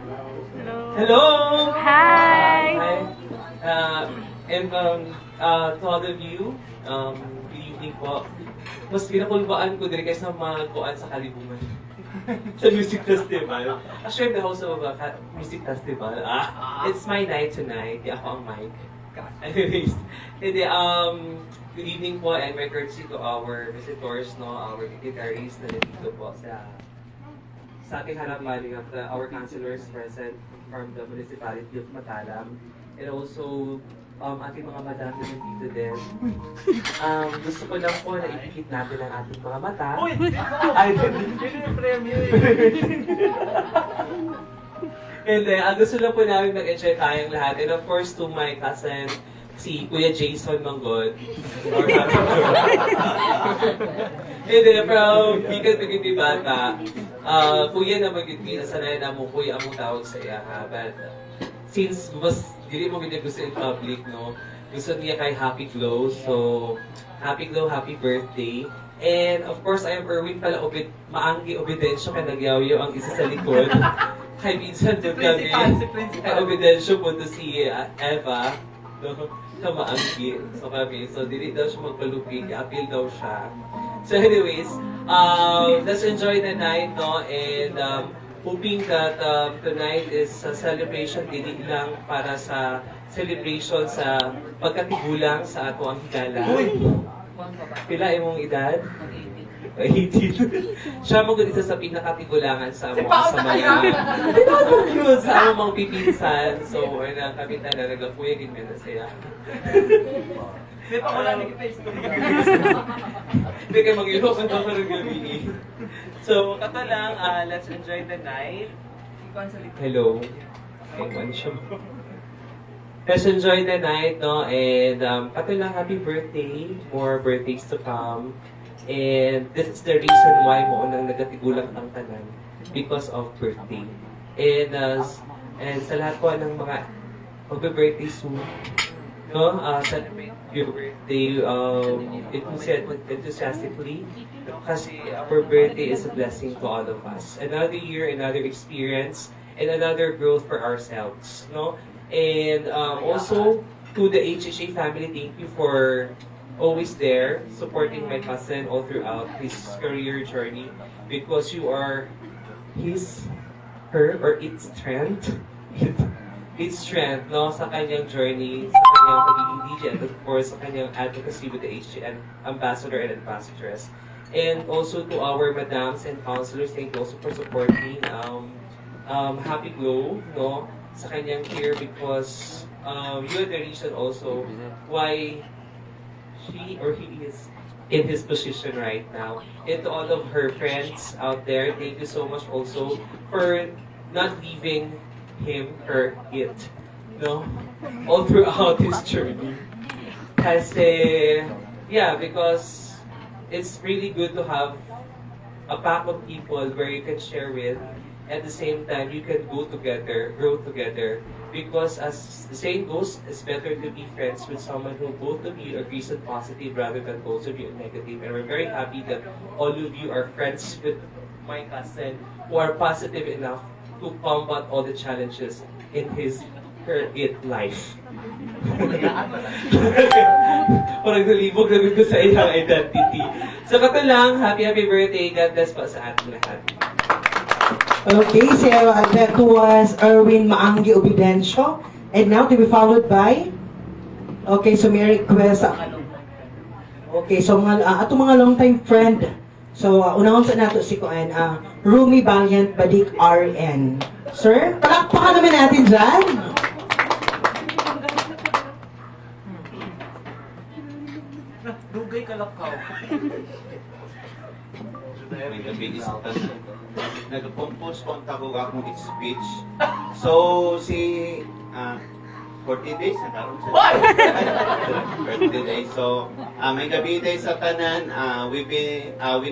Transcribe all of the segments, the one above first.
Hello! Hi! Hi! And to all of you, good evening po. Mas pinakulbaan ko din kaysa magkuhan sa Kalibungan. Sa music festival. Actually, I'm the host of a music festival. It's my night tonight. Di ako ang mic. Anyways, hindi, good evening po and my courtesy to our visitors, no, our dignitaries na nandito po sa ating harapan of our councilors present from the municipality of Matalam. And also, ating mga madam na nandito din. Gusto ko lang po na ipikit natin ang ating mga mata. Uy! Ay, Yun yung premyo eh. hindi, gusto lang po namin mag-enjoy tayong lahat. And of course, to my cousin, si Kuya Jason Manggod. Hindi, from Bikan Pagiti Bata. Kuya na magiging nasanay na mo, kuya ang tawag sa iya ha. But since mas dili mo ganyan gusto in public, no? Gusto niya kay Happy Glow. So, Happy Glow, happy birthday. And of course, I am Erwin pala, maanggi obidensyo kay Nagyawyo ang isa sa likod. Kay minsan doon kami, kay obidensyo po to si Eva. No? Siya maanggi. So kami, so dili daw siya magpalupig, appeal daw siya. So anyways, let's enjoy the night, no? And hoping that tonight is a celebration, dili lang para sa celebration sa pagkatigulang sa ato ang higala. Pila imong edad? 18. Siya mo isa sa pinakatigulangan sa mga sa mga yun sa among pipinsan. So, na kami na nagapuya din na siya. Di pa wala na kita istorya. Hindi kayo mag-iho kung ito karong gabi. So, kato lang, let's enjoy the night. Hello. Ayun siya mo. Let's enjoy the night, no? And kato lang, happy birthday. More birthdays to come. And this is the reason why mo nang nagatigulang ang tanan because of birthday. And sa lahat po ng mga magbe-birthday soon, no? Celebrate your birthday enthusiastically kasi our birthday is a blessing to all of us. Another year, another experience, and another growth for ourselves, no? And also to the HHA family, thank you for always there, supporting my cousin all throughout his career journey because you are her, its strength. Its strength, no, sa kanyang journey, sa kanyang pagiging DJ, and of course, sa kanyang advocacy with the HGN ambassador and ambassadress. And also to our madams and counselors, thank you also for supporting Happy Glow, no, sa kanyang care because you are the reason also why she or he is in his position right now. And to all of her friends out there, thank you so much also for not leaving him or it, no, all throughout his journey. Kasi, yeah, because it's really good to have a pack of people where you can share with. At the same time, you can go together, grow together. Because as the saying goes, it's better to be friends with someone who both of you agrees on positive rather than both of you on negative. And we're very happy that all of you are friends with my cousin who are positive enough to combat all the challenges in her life. Parang nalibog na ko sa iyang identity. So kato lang, happy birthday. God bless po sa ating lahat. Okay, so that was Erwin Maanggi Obidencio. And now to be followed by... Okay, so may request... Okay, so ato mga long time friend. So unahon sa nato si Kuan, Rumi Valiant Badik RN. Sir, palakpakan naman natin dyan. Dugay kalakaw. May gabi sa nag-compose po ang tawag akong speech. So, si 40 days na karoon sa birthday day. So, may gabi day sa tanan. We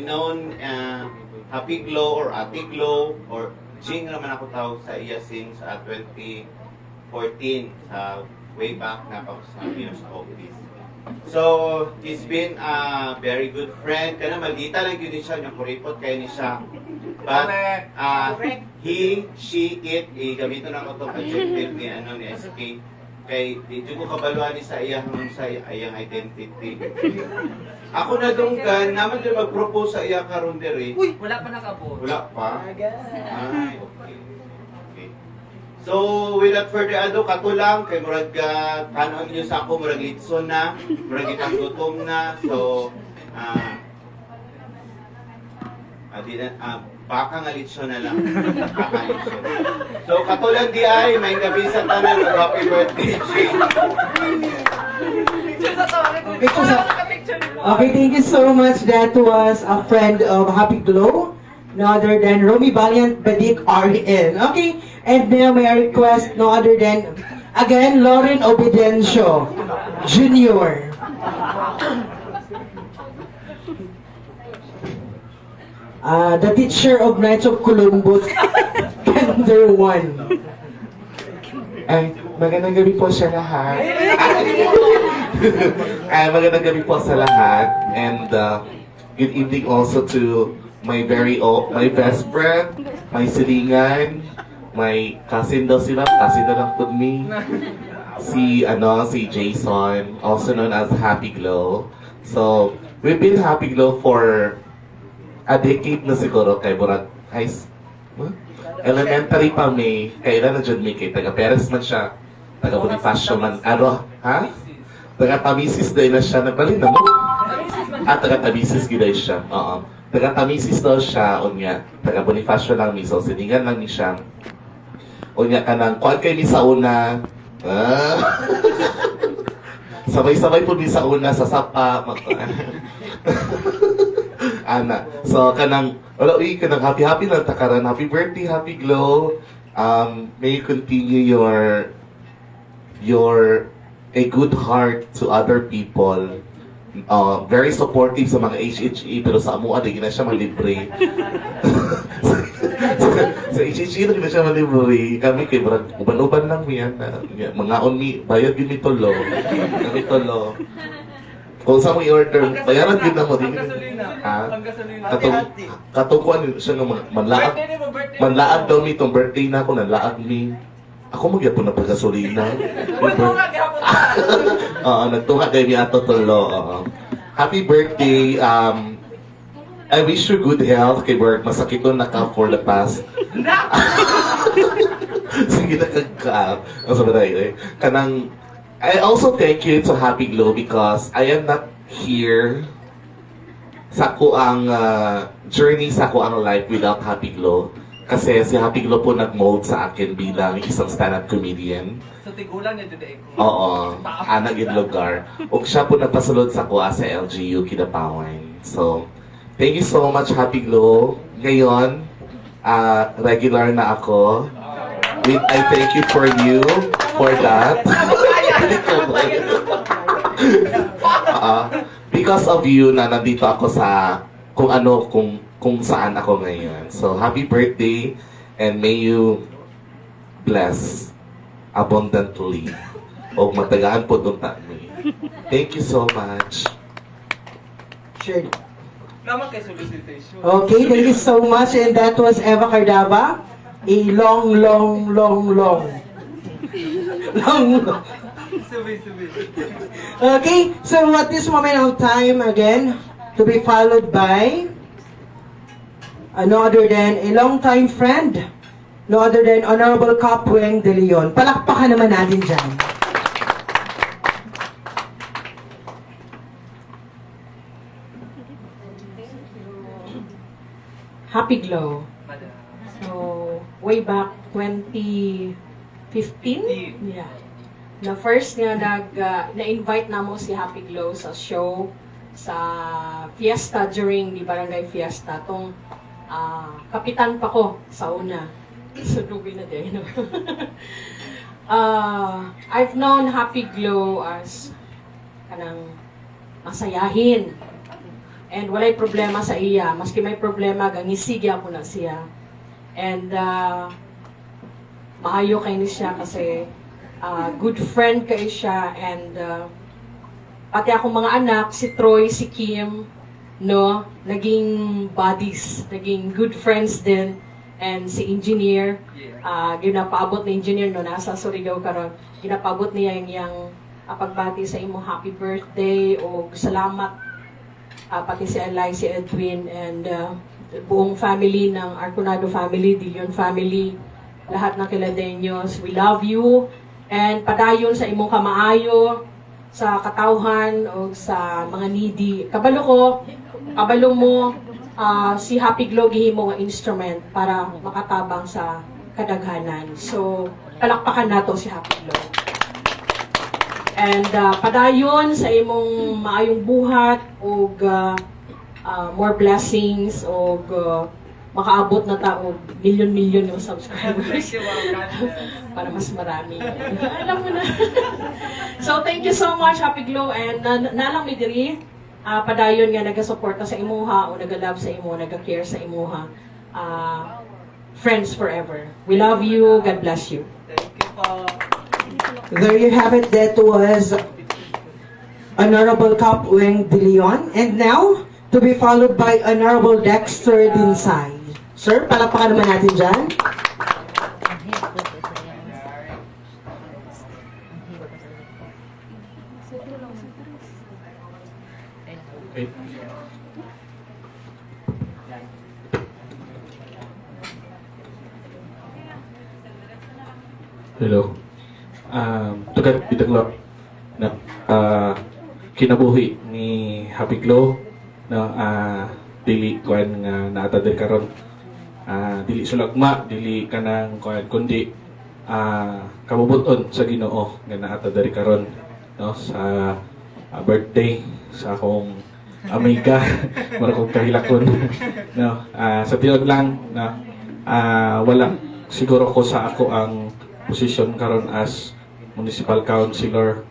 known Happy Glow or Ate Glow or Jing naman ako tawag sa iya since 2014 sa way back na ako sa Pinos office. So, he's been a very good friend. Kana maldita lang yun siya, yung kuripot kayo ni siya. But, Correct. he, she, it, gamito na ko itong adjective ni, ni SK. Kay, di ko kabaluan ni sa iyang identity. Ako na dunggan, naman din mag-propose sa iya karon diri. Uy, wala pa nakabot. Wala pa? Ay, okay. Okay. So, without further ado, kato lang, kay murag kanon niyo sa ako, murag litson na, murag itang gutom na. So, baka nga litson na lang. Baka litson. So, kato lang di ay, may gabi sa tanan, happy birthday, Jay. Picture sa to. Picture sa- Picture mo. Okay, thank you so much. That was a friend of Happy Glow, no other than Romy Valiant Badik RN. Okay, and now may I request no other than, again, Lauren Obidencio Jr. The teacher of Knights of Columbus, Kinder 1. Ay, magandang gabi po sa lahat. Ay, magandang gabi po sa lahat. And good evening also to my my best friend, my silingan, my cousin daw sila, cousin na lang po me. Si Jason, also known as Happy Glow. So, we've been Happy Glow for a decade na siguro kay Burat elementary pa may, kailan na dyan may kay taga Perez man siya, taga Bonifacio man, taga Tamisis din na siya, nagbalin na mo? Taga Tamisis giday siya, oo. Taga Tamisis daw siya, unya, taga Bonifacio lang mi, so siningan lang ni siya. Unya ka nang, kuhaan kayo ni sa una, sabay-sabay po ni sa una, sa sapa, ana. So kanang kanang happy lang takaran. Happy birthday, Happy Glow. May you continue your a good heart to other people. Very supportive sa mga HHE pero sa amo di na siya malibre. Sa HHE na siya malibre. Kami kay brad uban-uban lang yan. Mga mi bayad yun ni tolo. Kami tolo. Kung sa mo i-order, bayaran din na mo din. Ha? Katong kuan siya nga manlaag daw mi itong birthday na ako, nanlaag mi. Ako magyapon na pagkasolina. Nagtunga kayo mi ato tolo. Happy birthday. I wish you good health kay work. Masakit ko na ka for the past. Sige na kagka. Ang sabi kanang I also thank you to Happy Glow because I am not here sa ko ang journey sa ko ang life without Happy Glow. Kasi si Happy Glow po nag-mold sa akin bilang isang stand-up comedian. So tigulang niya today ko. Oo, anak in lugar. O siya po nagpasulod sa ko sa LGU Kidapawan. So, thank you so much Happy Glow. Ngayon, regular na ako. I thank you for that. Because of you na nandito ako sa kung saan ako ngayon. So happy birthday and may you bless abundantly o matagaan po dun mi. Thank you so much. Sure. Naman kay solicitation. Okay, thank you so much. And that was Eva Cardaba. A long. Subi. Okay, so at this moment of time, again, to be followed by no other than a long-time friend, no other than Honorable Kapweng de Leon. Palakpakan naman natin dyan. Happy Glow. Madam. So, way back 2015? Yeah. Na first nga na-invite na mo si Happy Glow sa show sa fiesta during the barangay fiesta. Tong kapitan pa ko sa una. So, dubi na din. I've known Happy Glow as kanang masayahin. And walay problema sa iya. Maski may problema, gangisigya ko na siya. And maayo kay ni siya kasi good friend kay siya. And pati akong mga anak, si Troy, si Kim, no, naging buddies, naging good friends din. And si engineer, ginapaabot na engineer no, nasa Surigao karon, ginapaabot niya yung pagbati sa imo happy birthday o salamat pati si Alay, si Edwin, and buong family ng Arconado family, Dillon family, lahat ng Kiladeños, we love you. And padayon sa imong kamaayo, sa katawhan o sa mga needy. Kabalo mo, si Happy Glow gihimo nga instrument para makatabang sa kadaghanan. So, palakpakan nato si Happy Glow. And padayon sa imong maayong buhat o more blessings o makaabot na ta og milyon-milyon yung subscribers para mas marami. Alam mo na. So thank you so much Happy Glow, and nalang mi diri padayon nga nagasuporta sa imuha o nagalove sa imo, nagka-care sa imuha. Friends forever. We love you. God bless you. Thank you po. There you have it. That was Honorable Cap Weng De Leon. And now, to be followed by Honorable Dexter Dinsay. Sir, palakpakan naman natin dyan. Okay. Hello. Tugat bitaglo na kinabuhi ni Happy Glow no dili kuan nga naata diri karon, dili sulagma, dili kanang kuan kundi kabubuton sa Ginoo nga naata diri karon no sa birthday sa akong amiga mara kong kahilakon no. Sa tinud lang na wala siguro ko sa ako ang posisyon karon as municipal councilor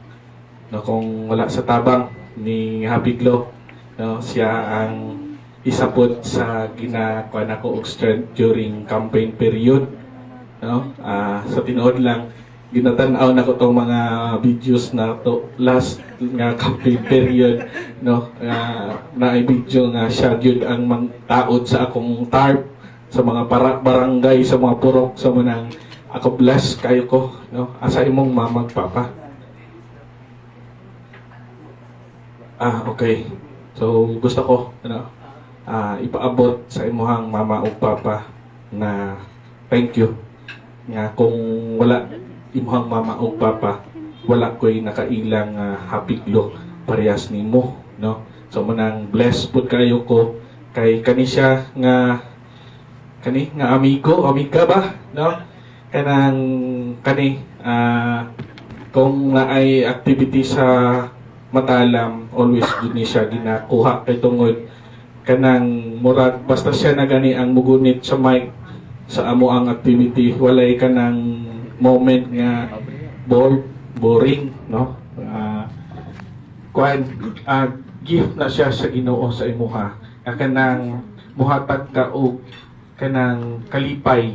no, kung wala sa tabang ni Happy Glow no, siya ang isa pod sa ginakuan ako og strength during campaign period no. Sa tinuod lang ginatan-aw na ko tong mga videos na to last nga campaign period no, na video nga siya gyud ang mangtaod sa akong tarp sa mga barangay, sa mga purok, sa manang ako bless kayo ko no, asa imong mama ug papa. Okay. So gusto ko ano, ipaabot sa imuhang mama ug papa na thank you nga kung wala imuhang mama ug papa wala ko'y nakailang Happy Glow parehas nimo no. So manang bless pud kayo ko kay kani siya nga amiga ba no, kanang kani kung naay activity sa Matalam always gud ni siya ginakuha kay tungod kanang murag basta siya na gani ang mugunit sa mic sa amo ang activity, walay kanang moment nga boring no. Gift na siya sa Ginoo sa imuha kanang muhatag ka og kanang kalipay